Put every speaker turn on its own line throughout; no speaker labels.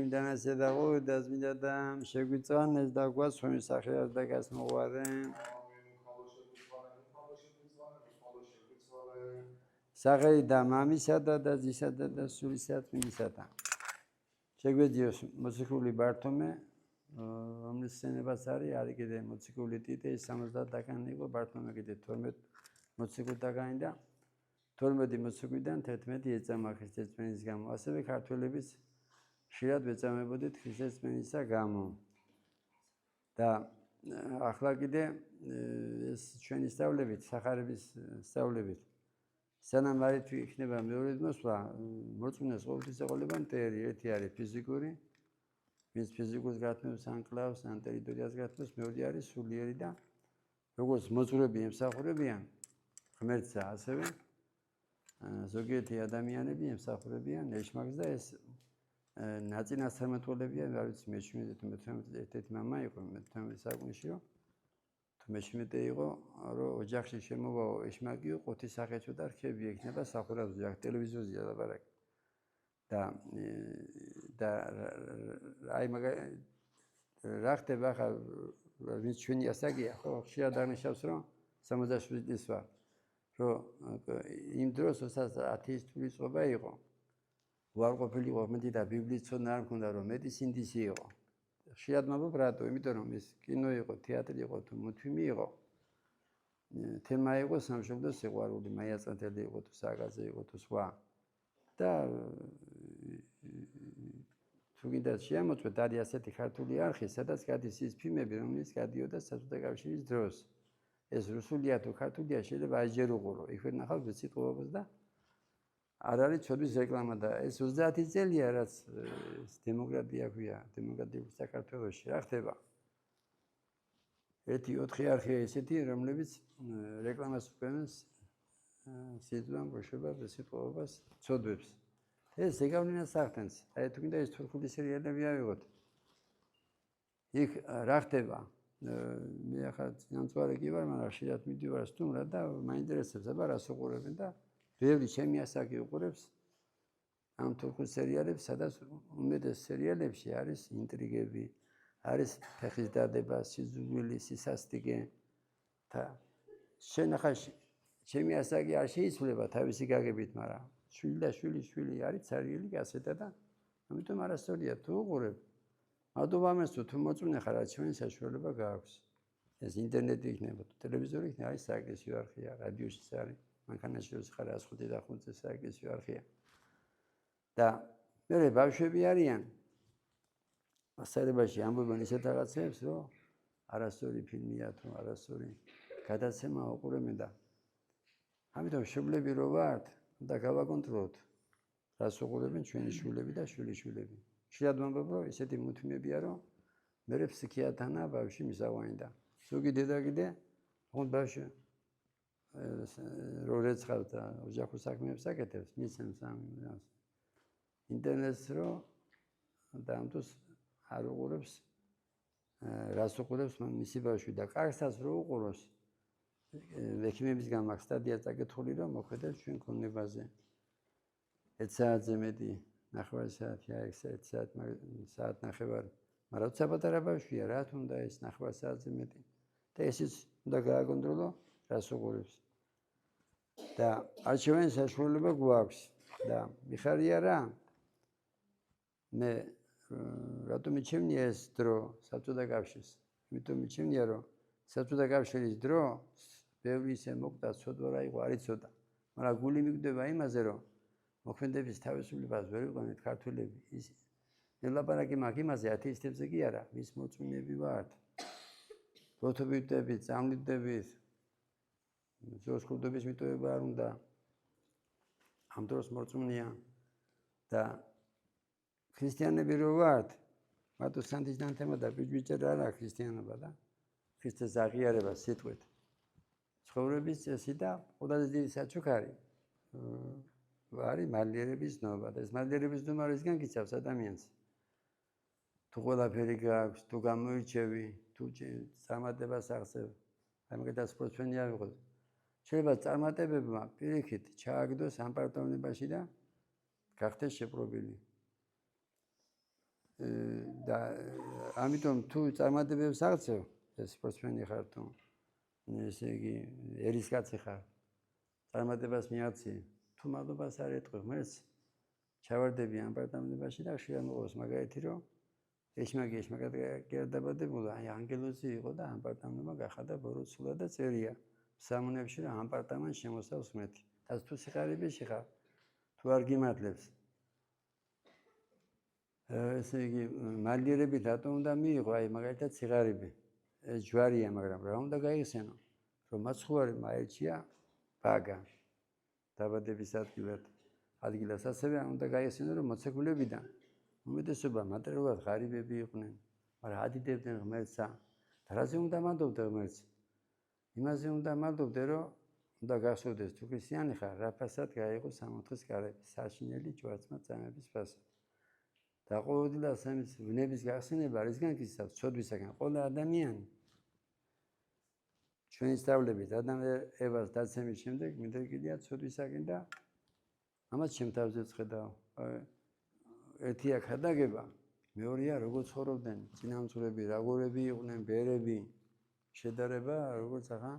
იმდანაც ედაღო და შეგვიწვანეს და გვასვენის სახელად და გასმოგვარენ. სახელიდან მამისა და დაზისა და სულისა წმინდისა. შეგვეძიოს მოციქული ბართომე, რომლის სცენებაც არის კიდე მოციქული ტიტე 70-დან იყო, ბართომე კიდე 12 მოციქულთაგანი და 12 მოციქულიდან 11 ეწამა ქრისტეს წმინდის გამო. ასევე ქართველების ხშირად ვეწამებოდით ქრისტეს წმინდისა გამო. და ახლა კიდე ეს ჩვენი სწავლებით, სახარების სწავლებით სანამ არ იქნება მეორე მოსვლა, მორწმუნეს ყოველთვის ეყოლება მტერი. ერთი არის ფიზიკური, ვინც ფიზიკურს გათმევს, ან კლავს, ან ტერიტორიას გათმევს, მეორე არის სულიერი და როგორც მოძღვრები ემსახურებიან ღმერთსა, ასევე ზოგიერთი ადამიანები ემსახურებიან ეშმაკს და ეს ნაწინასწარმეტყველებია, არ ვიცი მე-17 ერთ-ერთი მამა იყო მე-18 საუკუნეში, თუ მე-17 იყო, რომ ოჯახში შემოვაო ეშმაკიო, ყოთის სახეცო და რქები ექნება სახურავზე, აქ ტელევიზორზეა ლაპარაკი. და აი რა ხდება ახლა, ვინც ჩვენი ასაკია, ხო, ხშირად აღნიშნავს, რომ 67 წლის ვარ, რომ იმ დროს, როდესაც ათეისტური წყობა იყო, ვარ ყოფილიყო მეტი და ბიბლიის ცოდნა არ მქონდა, რომ მეტი სინდისი იყო. ხშირად მაბობ რატო? იმიტომ რომ ეს კინო იყო, თეატრი იყო, თუ მუთფილმი იყო. თემა იყო სამშობლოს სიყვარული, მაია წერტელი იყო, თუ სააკაძე იყო, თუ სხვა. და თუ კიდე შეამოწმეთ, არის ასეთი ქართული არხი, სადაც გადის ის ფილმები, რომელიც გადიოდა საბჭოთა კავშირის დროს. ეს რუსულია თუ ქართულია შეიძლება ასჯერ უყურო. იქ ვერ ნახავთ სიტყვაობას და არ არის ცოდვის რეკლამა და ეს 30 წელია, რაც დემოკრატია ქვია, დემოკრატიული საქართველოში. რა ხდება? 1-4 არხია ესეთი, რომლებიც რეკლამას უყენებს სიტყვამ, ბოშებას, სიტყვაობას, ცოდვებს. ეს ეგავლინას ახდენს. აი თუ კიდე ეს თურქული სერიალები ავიღოთ. იქ რა ხდება? მე ახლა წინამძღვარი კი ვარ, მაგრამ ხშირად მიდივარ სტუმრად და მაინტერესებს, აბა რას უყურებენ და ბევრი ჩემი ასაკი უყურებს ამ თურქულ სერიალებს, სადაც უმეტეს სერიალებში არის ინტრიგები, არის ფეხის დადება, სიძულვილი, სისასტიკე და შენ ახლა ჩემი ასაკი არ შეიცვლება თავისი გაგებით, მაგრამ შვილი და შვილი არის ცარიელი გასეთა და ამიტომ არასწორია თუ უყურებ. მადლობა ამასო, თუ მოწმუნე ხარ, ჩვენი საშუალება გააქვს. ეს ინტერნეტი იქნება, თუ ტელევიზორი იქნება, არის საეკლესიო არხია, რადიოშიც არის. მანქანაშიც ხარ 105 საეკლესიო არხია. და მე ბავშვები არიან. ასწავლებაში ამბობენ ისეთ რაღაცებს, რომ არასწორი ფილმია თუ არასწორი გადაცემა უყურებენ და ამიტომ შუბლები რო ვართ, და გავაკონტროლოთ, რას უყურებენ ჩვენი შვილები და შვილიშვილები. ხშირად ვამბობ, რომ ესეთი მუთმებია, რომ მე ფსიქიატრთან ბავშვი მისაღვანი და ზოგი დედა კიდე თუნ ბავშვი რო რეცხავს და ოჯახურ საქმეებს აკეთებს, მისცემს ამ ინტერნეტს რო და ამ დროს არ უყურებს, რას უყურებს მისი ბავშვი და კარგსაც რო უყუროს, ექიმებისგან მაქვს სტადია წაკითხული, რომ მოხვედრეთ ჩვენ ქონებაზე. 1 საათზე მეტი, 9 საათი, აი 1 საათ ნახევარი. მაგრამ როცა პატარა ბავშვია, რა თუნდა ეს 9 საათზე მეტი. და ესეც უნდა გააკონტროლო, რას უყურებს. და არჩევანის საშუალება გვაქვს და მიხარია რა. მე რატომ მიჩემნია ეს დრო საბჭოთა კავშირს? იმიტომ მიჩემნია, რომ საბჭოთა კავშირის დრო ბევრი ისე მოკვდა, ცოდვა რა იყო, არ იცოდა. მაგრამ გული მიგვდება იმაზე, რომ მოქმედების თავისუფლებას ვერ იყვანეთ ქართველები. ის ელაპარაკი მაგ იმაზე, ათეისტებზე კი არა, ვის მოწმენები ვართ. ბოთობიტებით, წამლიდებით, ზოსხურდების მიტოვება არ უნდა. ამ დროს მოწმენია და ქრისტიანები რო ვართ, მარტო სანთის დანთემა და ბიჭბიჭერა არა ქრისტიანობა და ქრისტეს აღიარება სიტყვით. ცხოვრების წესი და ყველაზე დიდი საჩუქარი არის მალიერების ნობა და ეს მალიერების ნობა რისგან გიცავს ადამიანს. თუ ყველაფერი გააქვს, თუ გამოირჩევი, თუ წარმატებას აღწევ, აი მაგალითად სპორტსმენი ავიღოთ. შეიძლება წარმატებებმა პირიქით ჩააგდოს ამ პარტოვნებაში და გახდეს შეპრობილი. და ამიტომ თუ წარმატებებს აღწევ ეს სპორტსმენი ხარ თუ ესე იგი ერისკაცი ხარ წარმატებას მიაღწი თუ მადლობას არ ეტყვი ღმერთს ჩავარდები ამ პარტამენტებაში და ხშირად მოყავს მაგალითი რომ ეშმაკად გერდაბადებულა აი ანგელოზი იყო და ამ პარტამენტმა გახადა ბოროცულა და წერია სამონებში რომ ამ პარტამენტს შემოსავს ღმერთი და თუ სიხარებეში ხარ თუ არ გიმართლებს ესე იგი მალიერებით რატომ უნდა მიიღო აი მაგალითად სიღარიბე ეს ჯვარია მაგრამ რა უნდა გაიხსენო რომ მაცხოვარი მაერჩია ბაგა დაბადების ადგილას ასევე უნდა გაიხსენო რომ მოციქულებიდან უმეტესობა მატერიალურად ღარიბები იყვნენ მაგრამ ადიდებდნენ ღმერთსა და რაზე უნდა მადლობდე ღმერთს იმაზე უნდა მადლობდე რომ უნდა გახსოვდეს თუ ქრისტიანი ხარ რა ფასად გაიღო სამოთხის კარები საშინელი ჯვარცმა წამების ფასად და ყოველდღიურად სამის ვნების გახსენება რისგან გისავს ცოდვისაგან ყველა ადამიანი ჩვენი სწავლებით ადამ ევას დაცემის შემდეგ მიდრეკილია ცოდვისაგან და ამას ჩემ თავზე წხედავ ერთია ხადაგება მეორეა როგორ ცხოვრობდნენ წინამძღვრები როგორები იყვნენ ბერები შედარება როგორც ახლა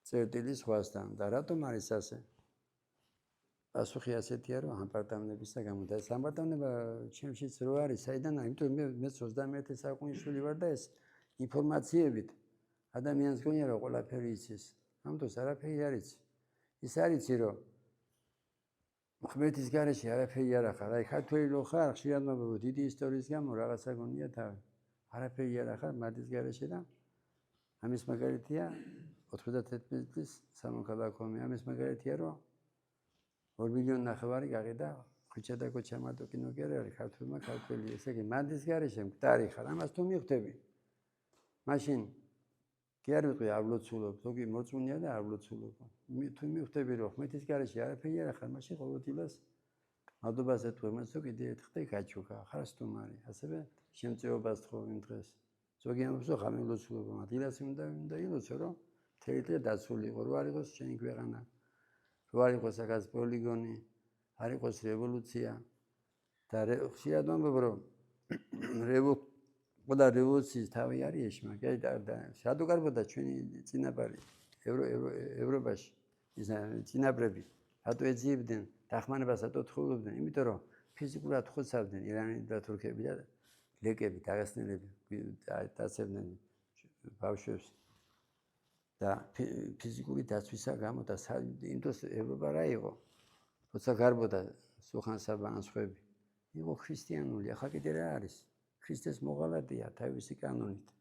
წერტილის სხვასთან და რატომ არის ასე პასუხი ასეთია რომ ამ პარტამენტებისა გამოდა ეს ამ პარტამენტება ჩემშიც რო არის საიდან იმიტომ მე 21 საუკუნის შვილი ვარ და ეს ინფორმაციებით ადამიანს გონია რომ ყველაფერი იცის ამიტომ არაფერი არ იცი ის არ იცი რომ ღმერთის გარეშე არაფერი არ ახარ აი ქართველი რო ხარ ხშირად მოგო დიდი ისტორიის გამო რაღაცა გონია თავი არაფერი არ ახარ მათის გარეშე და ამის მაგალითია 91 წლის სამოქალაქო ამის მაგალითია რომ 2 მილიონი ნახევარი გაყიდა ხვიჩა და კოჩამატო კინოგერი არის ქართულმა ქართველი ესე იგი მათის გარეშე მკვდარი ხარ ამას თუ მიხვდები მაშინ კი არ ვიტყვი არ ვლოცულობ ზოგი მოწუნია და არ ვლოცულობ თუ მიხვდები რომ ღმერთის გარეშე არაფერი არ ახარ მაშინ ყოველდღიურად მადლობას ეთქვი მას რომ კიდე ერთხელ გაჩუქა ხარ სტუმარი ასევე შემწეობას თხოვ იმ დღეს ზოგი ამბობს რომ ღამე ვლოცულობ მადლობას უნდა ილოცო რომ მთელი დღე დაცული იყო რო არ იყოს შენი ქვეყანა რო არ იყოს ახაც პოლიგონი არ იყოს რევოლუცია და ხშირად ვამბობ რომ ყველა რევოლუციის თავი არის ეშმაკი აი და რატო გარბოდა ჩვენი წინაპარი ევროპაში ის წინაპრები რატო ეძიებდნენ დახმარებას რატო თხოვდნენ იმიტომ რომ ფიზიკურად ხოცავდნენ ირანელი და თურქები და ლეკები დაღესტნელები დაცემდნენ ბავშვებს და ფიზიკური დაცვისა გამო და იმდროს ევროპა რა იყო როცა გარბოდა სუხან-საბა ან სხვები იყო ქრისტიანული ახლა კიდე რა არის ქრისტეს მოღალატეა თავისი კანონით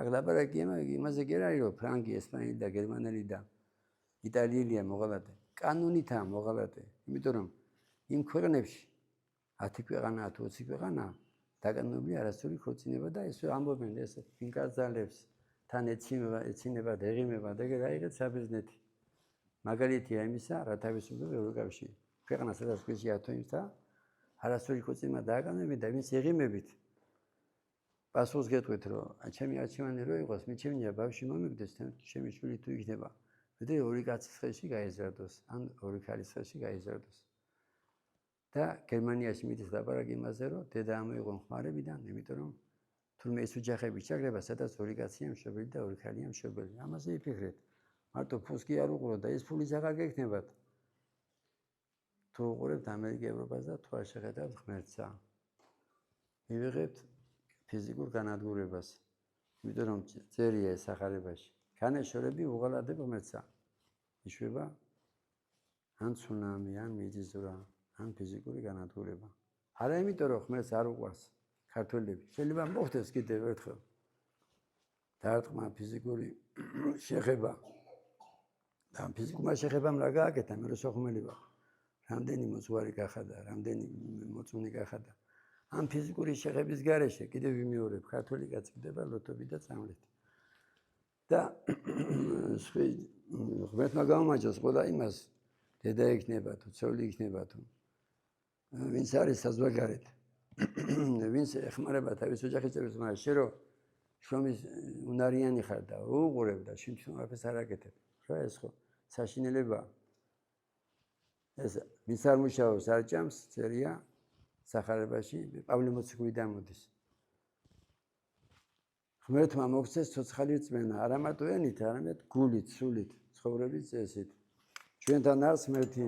აქ ლაპარაკია იმაზე კი არ არის რომ ფრანგი ესპანელი და გერმანელი და იტალიელია მოღალატე კანონითაა მოღალატე იმიტომ რომ იმ ქვეყნებში 10 ქვეყანაა თუ 20 ქვეყანაა დაკანონებული არასწორი ქორწინება და ეს ამბობენ ეს ინკაზალებს თან ეცინება და ეღიმება და გაიგეთ საბერძნეთი მაგალითია იმისა რა თავისუფლება ევროკავშირი ქვეყანა სადაც ქვეშია თოიმს და არასწორი ქორწინება დააკანონებენ და იმის ეღიმებით პასუხს გეტყვით რომ ჩემი არჩევანი რო იყოს მიჩვენია ბავშვი მომიგდეს ჩემი შვილი თუ იქნება მე ორი კაცის ხელში გაიზარდოს ან ორი ქალის ხელში გაიზარდოს და გერმანიაში მიდის ლაპარაკი იმაზე რომ დედა ამოიღო ხმარებიდან იმიტომ რომ თურმე ეს ოჯახები ჩაგრება სადაც ორი კაცია მშობელი და ორი ქალია მშობელი ამაზე იფიქრეთ მარტო ფულს კი არ უყურო და ეს ფულის აღარ გექნებათ თუ უყურებთ ამერიკა ევროპას და თუ არ შეხედავთ ღმერთსა მივიღებთ ფიზიკურ განადგურებას იმიტომ რომ წერია ეს სახარებაში განეშორები უღალატებ ღმერთსა იშვება ან ცუნამი ან მიწისძვრა ან ფიზიკური განადგურება არა იმიტომ რომ ღმერთს არ უყვარს ქართველები შეიძლება მოხდეს კიდევ ერთხელ დარტყმა ფიზიკური შეხება და ფიზიკურმა შეხებამ რა გააკეთა მე რო სოხუმელი ვარ რამდენი მოძღვარი გახადა რამდენი მოწუნე გახადა ამ ფიზიკური შეხების გარეშე კიდევ ვიმეორებ ქართველი კაცი ხდება ლოტები და წამლით და ღმერთმა გამომაჯოს ყველა იმას დედა იქნება თუ ცოლი იქნება თუ ვინც არის საზღვარგარეთ ვინც ეხმარება თავის ოჯახის წევრებს მაგრამ შე რომ შრომის უნარიანი ხარ და უყურებ და შენ არაფერს არ აკეთებ რა ეს ხო საშინელებაა ეს ვინც არ მუშაობს არ ჭამს წერია სახარებაში პავლე მოციქულიდან მოდის. ღმერთმა მოგცეს ცოცხალი რწმენა, არა მარტო ენით, არამედ გულით, სულით, ცხოვრების წესით. ჩვენთან არის ღმერთი.